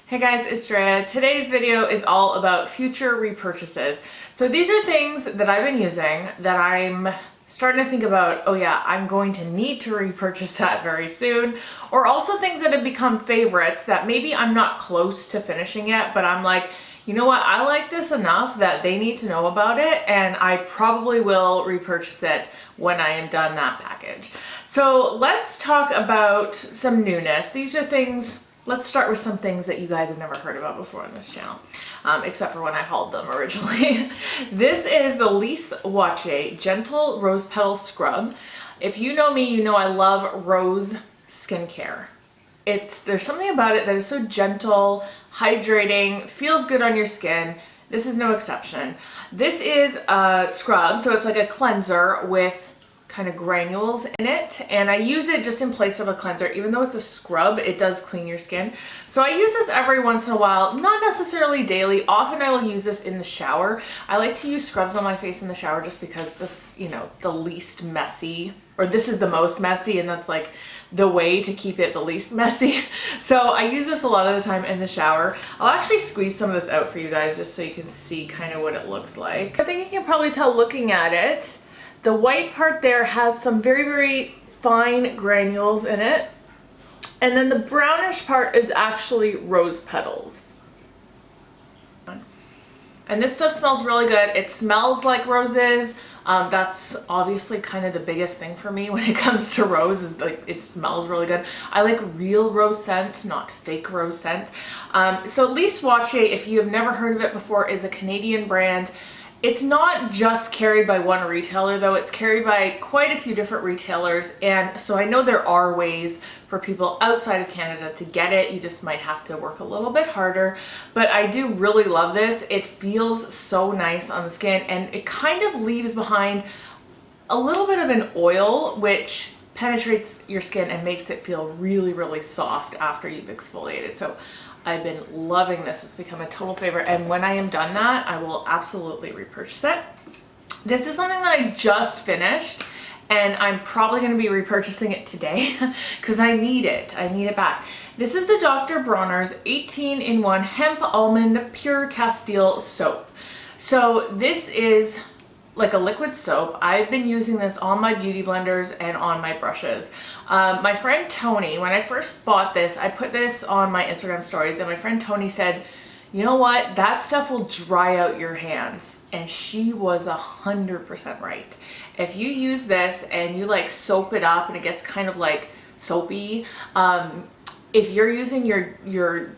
Hey guys, it's Andrea. Today's video is all about future repurchases. So these are things that I've been using that I'm starting to think about, oh yeah, I'm going to need to repurchase that very soon. Or also things that have become favorites that maybe I'm not close to finishing yet, but I'm like, you know what, I like this enough that they need to know about it, and I probably will repurchase it when I am done that package. So let's talk about some newness. These are things. Let's start with some things that you guys have never heard about before on this channel, except for when I hauled them originally. This is the Lash Wache Gentle Rose Petal Scrub. If you know me, you know I love rose skincare. There's something about it that is so gentle, hydrating, feels good on your skin. This is no exception. This is a scrub, so it's like a cleanser with kind of granules in it, and I use it just in place of a cleanser. Even though it's a scrub, it does clean your skin. So I use this every once in a while, not necessarily daily. Often I will use this in the shower. I like to use scrubs on my face in the shower just because it's, you know, the least messy, or this is the most messy, and that's like the way to keep it the least messy. So I use this a lot of the time in the shower. I'll actually squeeze some of this out for you guys just so you can see kind of what it looks like. I think you can probably tell looking at it. The white part there has some very, very fine granules in it. And then the brownish part is actually rose petals. And this stuff smells really good. It smells like roses. That's obviously kind of the biggest thing for me when it comes to rose, is like it smells really good. I like real rose scent, not fake rose scent. So Lash Wache, if you have never heard of it before, is a Canadian brand. It's not just carried by one retailer though, it's carried by quite a few different retailers, and so I know there are ways for people outside of Canada to get it. You just might have to work a little bit harder, but I do really love this. It feels so nice on the skin, and it kind of leaves behind a little bit of an oil which penetrates your skin and makes it feel really, really soft after you've exfoliated. So I've been loving this. It's become a total favorite, and when I am done that, I will absolutely repurchase it. This is something that I just finished, and I'm probably going to be repurchasing it today because I need it. I need it back. This is the Dr. Bronners 18-in-1 Hemp Almond Pure Castile Soap. So this is like a liquid soap. I've been using this on my beauty blenders and on my brushes. My friend Tony, when I first bought this, I put this on my Instagram stories, and my friend Tony said, you know what, that stuff will dry out your hands. And she was 100% right. If you use this and you like soap it up and it gets kind of like soapy, if you're using your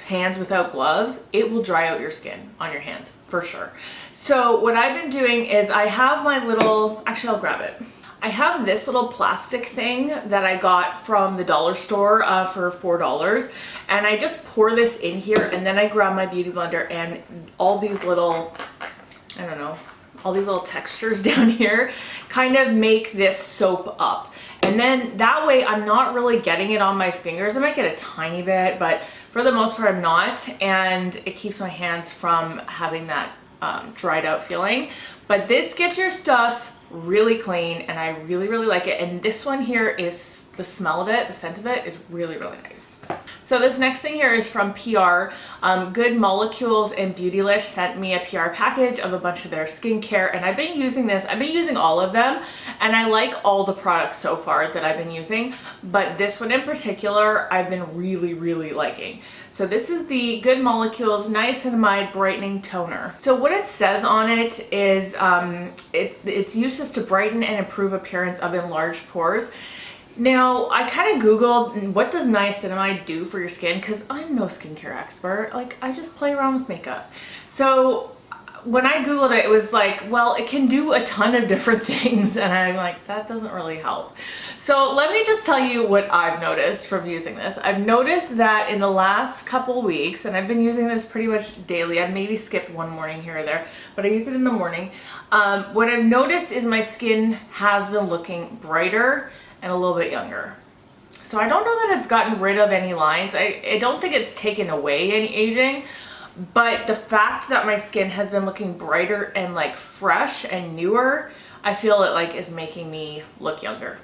hands without gloves, it will dry out your skin on your hands for sure. So what I've been doing is I have my little, actually I'll grab it. I have this little plastic thing that I got from the dollar store for $4, and I just pour this in here, and then I grab my beauty blender, and all these little, I don't know, all these little textures down here kind of make this soap up. And then that way I'm not really getting it on my fingers. I might get a tiny bit, but for the most part I'm not, and it keeps my hands from having that dried out feeling. But this gets your stuff really clean, and I really, really like it. And this one here is, the smell of it, the scent of it is really, really nice. So this next thing here is from PR. Good Molecules and Beautylish sent me a PR package of a bunch of their skincare, and I've been using this. I've been using all of them, and I like all the products so far that I've been using, but this one in particular I've been really, really liking. So this is the Good Molecules Niacinamide Brightening Toner. So what it says on it is its use is to brighten and improve appearance of enlarged pores. Now, I kind of Googled what does niacinamide do for your skin, because I'm no skincare expert. Like, I just play around with makeup. So when I Googled it, it was like, well, it can do a ton of different things, and I'm like, that doesn't really help. So let me just tell you what I've noticed from using this. I've noticed that in the last couple weeks, and I've been using this pretty much daily, I've maybe skipped one morning here or there, but I use it in the morning. What I've noticed is my skin has been looking brighter and a little bit younger. So I don't know that it's gotten rid of any lines. I don't think it's taken away any aging, but the fact that my skin has been looking brighter and like fresh and newer, I feel it like is making me look younger,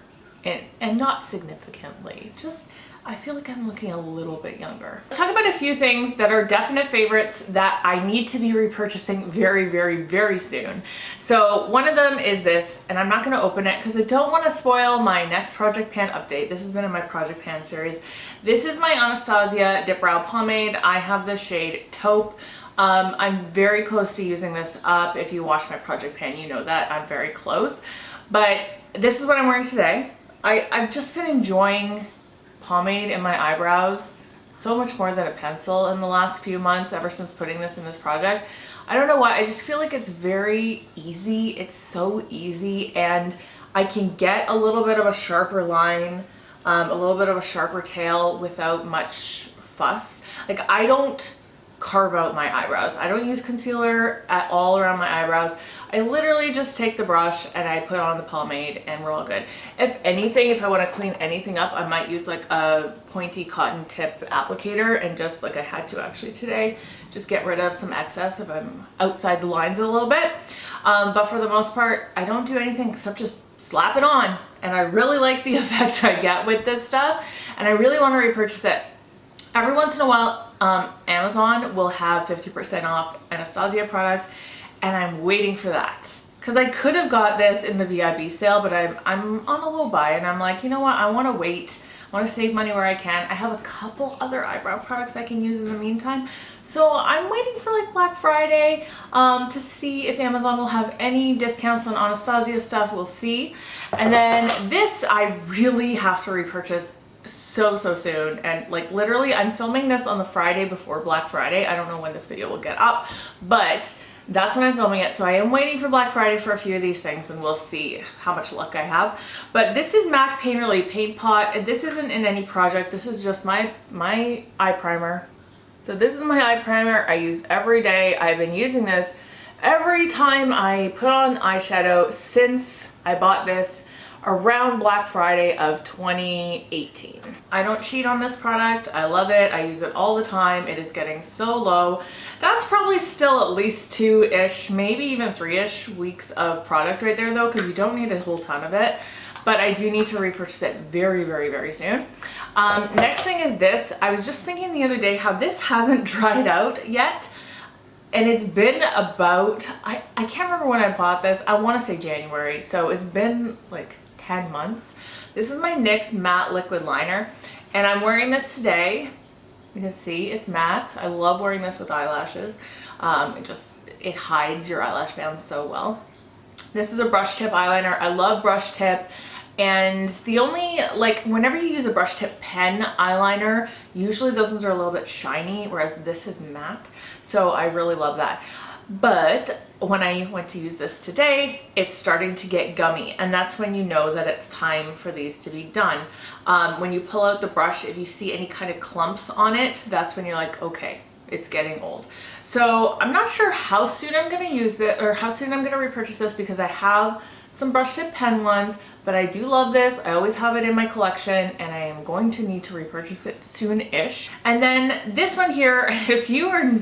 and not significantly, just I feel like I'm looking a little bit younger. Let's talk about a few things that are definite favorites that I need to be repurchasing very, very, very soon. So one of them is this, and I'm not going to open it because I don't want to spoil my next Project Pan update. This has been in my Project Pan series. This is my Anastasia Dip Brow Pomade. I have the shade Taupe. I'm very close to using this up. If you watch my Project Pan, you know that I'm very close. But this is what I'm wearing today. I've just been enjoying pomade in my eyebrows so much more than a pencil in the last few months, ever since putting this in this project. I don't know why, I just feel like it's very easy. It's so easy, and I can get a little bit of a sharper line, a little bit of a sharper tail without much fuss. Like, I don't carve out my eyebrows. I don't use concealer at all around my eyebrows. I literally just take the brush and I put on the pomade and we're all good. If anything, if I want to clean anything up, I might use like a pointy cotton tip applicator and just, like I had to actually today, just get rid of some excess if I'm outside the lines a little bit. But for the most part, I don't do anything except just slap it on. And I really like the effect I get with this stuff. And I really want to repurchase it. Every once in a while, Amazon will have 50% off Anastasia products, and I'm waiting for that. Because I could have got this in the VIB sale, but I'm on a low buy, and I'm like, you know what, I want to wait. I want to save money where I can. I have a couple other eyebrow products I can use in the meantime. So I'm waiting for like Black Friday to see if Amazon will have any discounts on Anastasia stuff. We'll see. And then this I really have to repurchase so soon, and like literally I'm filming this on the Friday before Black Friday. I don't know when this video will get up, but that's when I'm filming it. So I am waiting for Black Friday for a few of these things, and we'll see how much luck I have. But this is MAC Paint Relief Paint Pot. This isn't in any project. This is just my eye primer. So this is my eye primer I use every day. I've been using this every time I put on eyeshadow since I bought this around Black Friday of 2018. I don't cheat on this product. I love it. I use it all the time. It is getting so low. That's probably still at least 2-ish, maybe even 3-ish weeks of product right there though, because you don't need a whole ton of it. But I do need to repurchase it very, very, very soon. Next thing is this. I was just thinking the other day how this hasn't dried out yet. And it's been about, I can't remember when I bought this. I want to say January. So it's been like 10 months. This is my NYX matte liquid liner, and I'm wearing this today. You can see it's matte. I love wearing this with eyelashes. It hides your eyelash bands so well. This is a brush tip eyeliner. I love brush tip. And the only, like, whenever you use a brush tip pen eyeliner, usually those ones are a little bit shiny, whereas this is matte. So I really love that. But when I went to use this today, it's starting to get gummy, and that's when you know that it's time for these to be done. When you pull out the brush, if you see any kind of clumps on it, that's when you're like, okay, it's getting old. So I'm not sure how soon I'm going to use this, or how soon I'm going to repurchase this, because I have some brush tip pen ones, but I do love this. I always have it in my collection, and I am going to need to repurchase it soon-ish. And then this one here, if you are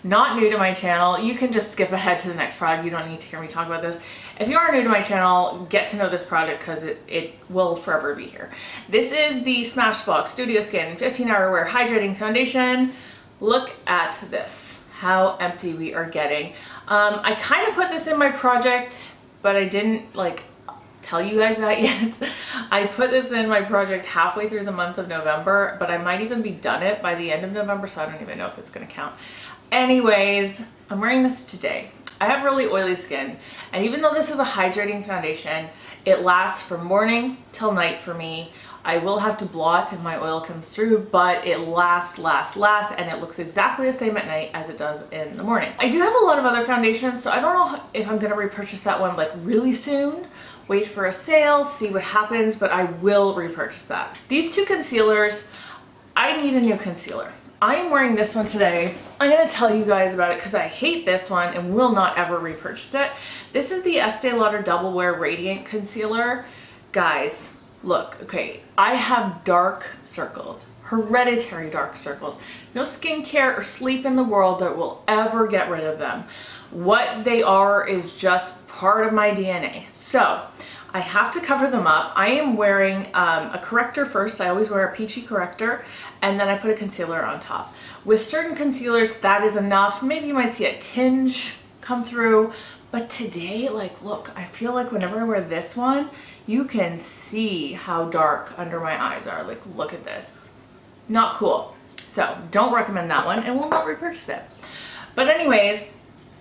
not new to my channel, you can just skip ahead to the next product. You don't need to hear me talk about this. If you are new to my channel, get to know this product because it will forever be here. This is the Smashbox Studio Skin 15-Hour Wear Hydrating Foundation. Look at this, how empty we are getting. I kind of put this in my project, but I didn't like tell you guys that yet. I put this in my project halfway through the month of November, but I might even be done it by the end of November, so I don't even know if it's gonna count. Anyways, I'm wearing this today. I have really oily skin, and even though this is a hydrating foundation, it lasts from morning till night for me. I will have to blot if my oil comes through, but it lasts, and it looks exactly the same at night as it does in the morning. I do have a lot of other foundations, so I don't know if I'm gonna repurchase that one like really soon. Wait for a sale, see what happens, but I will repurchase that. These two concealers, I need a new concealer. I am wearing this one today. I'm gonna tell you guys about it because I hate this one and will not ever repurchase it. This is the Estee Lauder Double Wear Radiant Concealer. Guys, look, okay, I have dark circles, hereditary dark circles. No skincare or sleep in the world that will ever get rid of them. What they are is just part of my DNA. So I have to cover them up. I am wearing a corrector first. I always wear a peachy corrector, and then I put a concealer on top. With certain concealers, that is enough. Maybe you might see a tinge come through, but today, like, look, I feel like whenever I wear this one, you can see how dark under my eyes are. Like, look at this. Not cool. So don't recommend that one, and will not repurchase it. But anyways,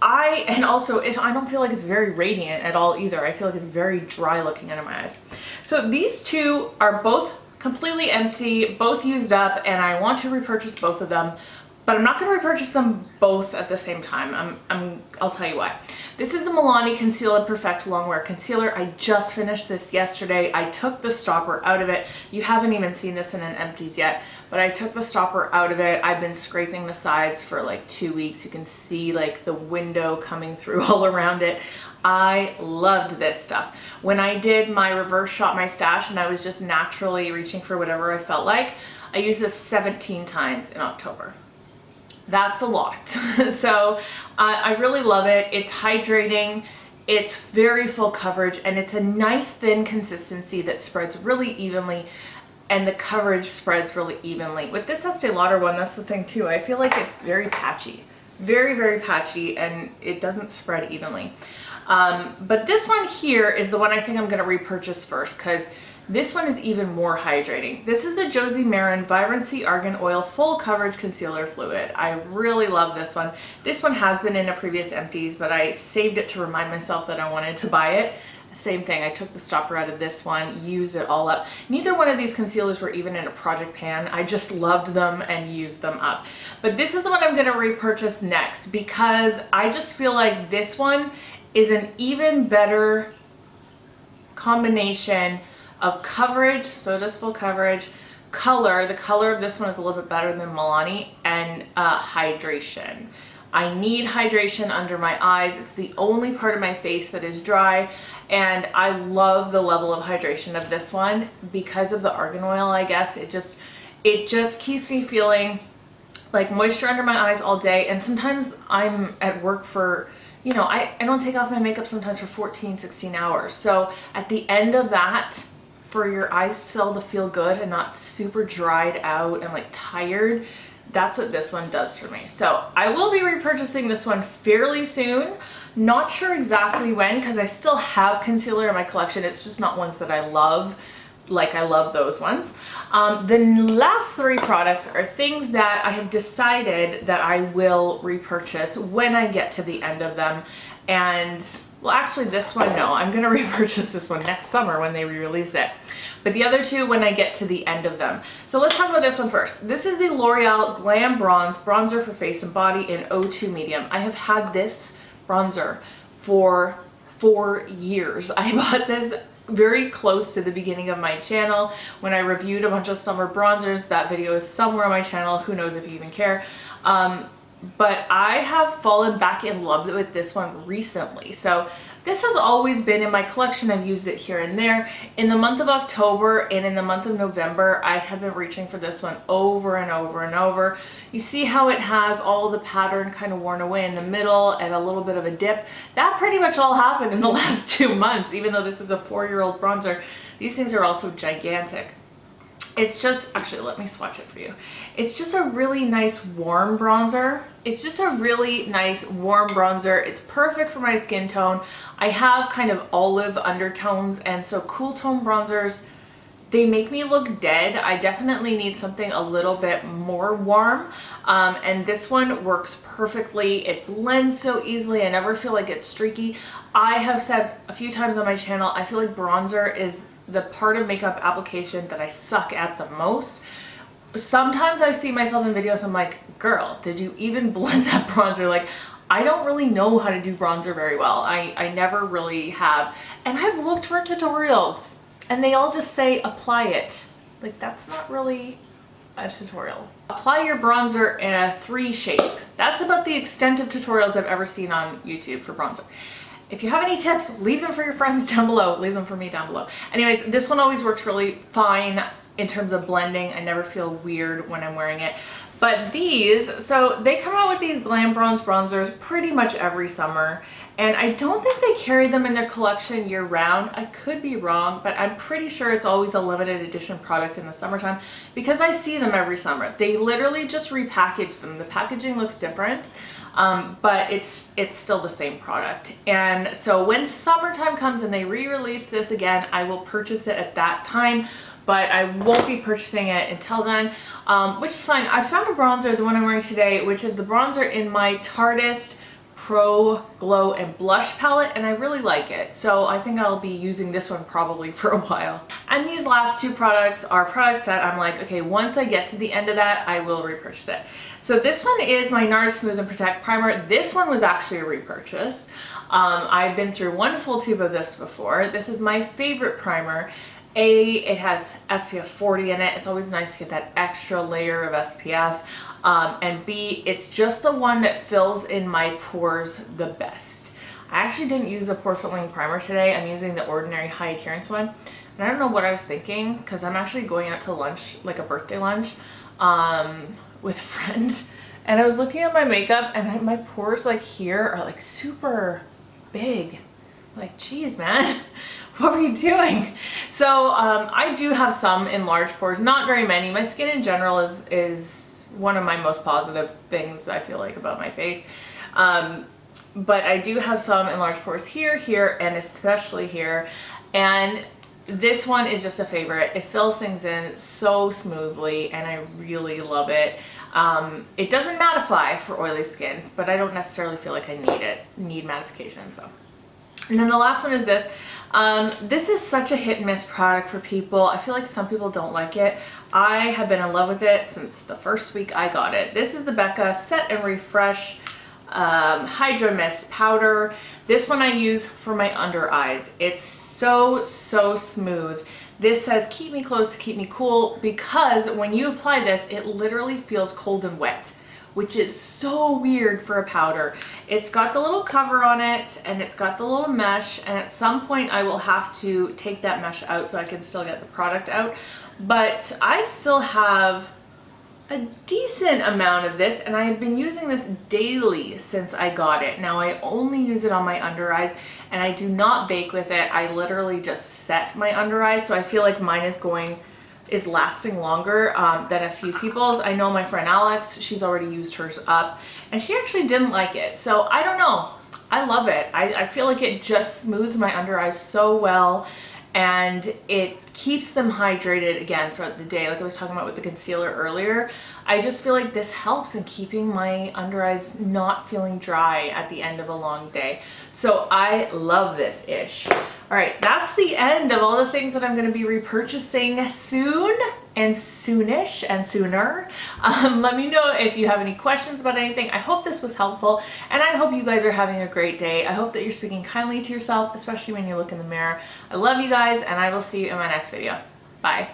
I don't feel like it's very radiant at all either. I feel like it's very dry looking under my eyes. So these two are both completely empty, both used up, and I want to repurchase both of them, but I'm not going to repurchase them both at the same time. I'll tell you why. This is the Milani Conceal and Perfect Longwear Concealer. I just finished this yesterday. I took the stopper out of it. You haven't even seen this in an empties yet, but I took the stopper out of it. I've been scraping the sides for like 2 weeks. You can see like the window coming through all around it. I loved this stuff. When I did my reverse shot my stash and I was just naturally reaching for whatever I felt like, I used this 17 times in October. That's a lot. So I really love it. It's hydrating, it's very full coverage, and it's a nice thin consistency that spreads really evenly, and the coverage spreads really evenly. With this Estee Lauder one, that's the thing too. I feel like it's very patchy, very, very patchy, and it doesn't spread evenly. But this one here is the one I think I'm going to repurchase first, because this one is even more hydrating. This is the Josie Maran Vibrancy Argan Oil Full Coverage Concealer Fluid. I really love this one. This one has been in a previous empties, but I saved it to remind myself that I wanted to buy it. Same thing, I took the stopper out of this one, used it all up. Neither one of these concealers were even in a project pan. I just loved them and used them up. But this is the one I'm going to repurchase next, because I just feel like this one is an even better combination of coverage, so just full coverage, color. The color of this one is a little bit better than Milani, and hydration. I need hydration under my eyes. It's the only part of my face that is dry, and I love the level of hydration of this one because of the argan oil, I guess. It just keeps me feeling like moisture under my eyes all day, and sometimes I'm at work for, you know, I don't take off my makeup sometimes for 14, 16 hours. So at the end of that, for your eyes still to feel good and not super dried out and like tired, that's what this one does for me. So I will be repurchasing this one fairly soon. Not sure exactly when, because I still have concealer in my collection. It's just not ones that I love like I love those ones. The last three products are things that I have decided that I will repurchase when I get to the end of them. And well, actually this one, no, I'm gonna repurchase this one next summer when they re-release it. But the other two when I get to the end of them. So let's talk about this one first. This is the L'Oreal Glam Bronzer for face and body in 02 medium. I have had this bronzer for 4 years. I bought this very close to the beginning of my channel when I reviewed a bunch of summer bronzers. That video is somewhere on my channel. Who knows if you even care. But I have fallen back in love with this one recently. So this has always been in my collection. I've used it here and there. In the month of October and in the month of November, I have been reaching for this one over and over and over. You see how it has all the pattern kind of worn away in the middle and a little bit of a dip. That pretty much all happened in the last 2 months, even though this is a 4-year-old bronzer. These things are also gigantic. It's just, actually, let me swatch it for you. It's just a really nice warm bronzer. It's just a really nice warm bronzer. It's perfect for my skin tone. I have kind of olive undertones, and so cool tone bronzers, they make me look dead. I definitely need something a little bit more warm, and this one works perfectly. It blends so easily. I never feel like it's streaky. I have said a few times on my channel, I feel like bronzer is the part of makeup application that I suck at the most. Sometimes I see myself in videos, I'm like, girl, did you even blend that bronzer? Like, I don't really know how to do bronzer very well. I never really have. And I've looked for tutorials and they all just say apply it. Like, that's not really a tutorial. Apply your bronzer in a 3 shape. That's about the extent of tutorials I've ever seen on YouTube for bronzer. If you have any tips, leave them for your friends down below. Leave them for me down below. Anyways, this one always works really fine in terms of blending. I never feel weird when I'm wearing it. But these, so they come out with these Glam Bronzers pretty much every summer. And I don't think they carry them in their collection year round. I could be wrong, but I'm pretty sure it's always a limited edition product in the summertime because I see them every summer. They literally just repackage them. The packaging looks different, but it's still the same product. And so when summertime comes and they re-release this again, I will purchase it at that time, but I won't be purchasing it until then, which is fine. I found a bronzer, the one I'm wearing today, which is the bronzer in my Tartist Pro Glow and Blush palette, and I really like it. So I think I'll be using this one probably for a while. And these last two products are products that I'm like, okay, once I get to the end of that, I will repurchase it. So this one is my NARS Smooth and Protect Primer. This one was actually a repurchase. I've been through one full tube of this before. This is my favorite primer. It has SPF 40 in it. It's always nice to get that extra layer of SPF. And B, it's just the one that fills in my pores the best. I actually didn't use a pore filling primer today. I'm using the Ordinary High Adherence one. And I don't know what I was thinking because I'm actually going out to lunch, like a birthday lunch, with a friend. And I was looking at my makeup and my pores like here are like super big. Like, geez, man. What were you doing? So I do have some enlarged pores, not very many. My skin in general is one of my most positive things I feel like about my face. But I do have some enlarged pores here, here, and especially here. And this one is just a favorite. It fills things in so smoothly and I really love it. It doesn't mattify for oily skin, but I don't necessarily feel like I need mattification. So. And then the last one is this. This is such a hit and miss product for people. I feel like some people don't like it. I have been in love with it since the first week I got it. This is the Becca Set and Refresh Hydra Mist Powder. This one I use for my under eyes. It's so smooth. This says keep me close to keep me cool because when you apply this, it literally feels cold and wet, which is so weird for a powder. It's got the little cover on it and it's got the little mesh, and at some point I will have to take that mesh out so I can still get the product out. But I still have a decent amount of this and I have been using this daily since I got it. Now I only use it on my under eyes and I do not bake with it. I literally just set my under eyes, so I feel like mine is lasting longer than a few people's. I know my friend Alex, she's already used hers up and she actually didn't like it. So I don't know. I love it. I feel like it just smooths my under eyes so well and it keeps them hydrated again throughout the day. Like I was talking about with the concealer earlier, I just feel like this helps in keeping my under eyes not feeling dry at the end of a long day. So I love this ish. All right, that's the end of all the things that I'm going to be repurchasing soon and soonish and sooner. Let me know if you have any questions about anything. I hope this was helpful and I hope you guys are having a great day. I hope that you're speaking kindly to yourself, especially when you look in the mirror. I love you guys and I will see you in my next video. Bye.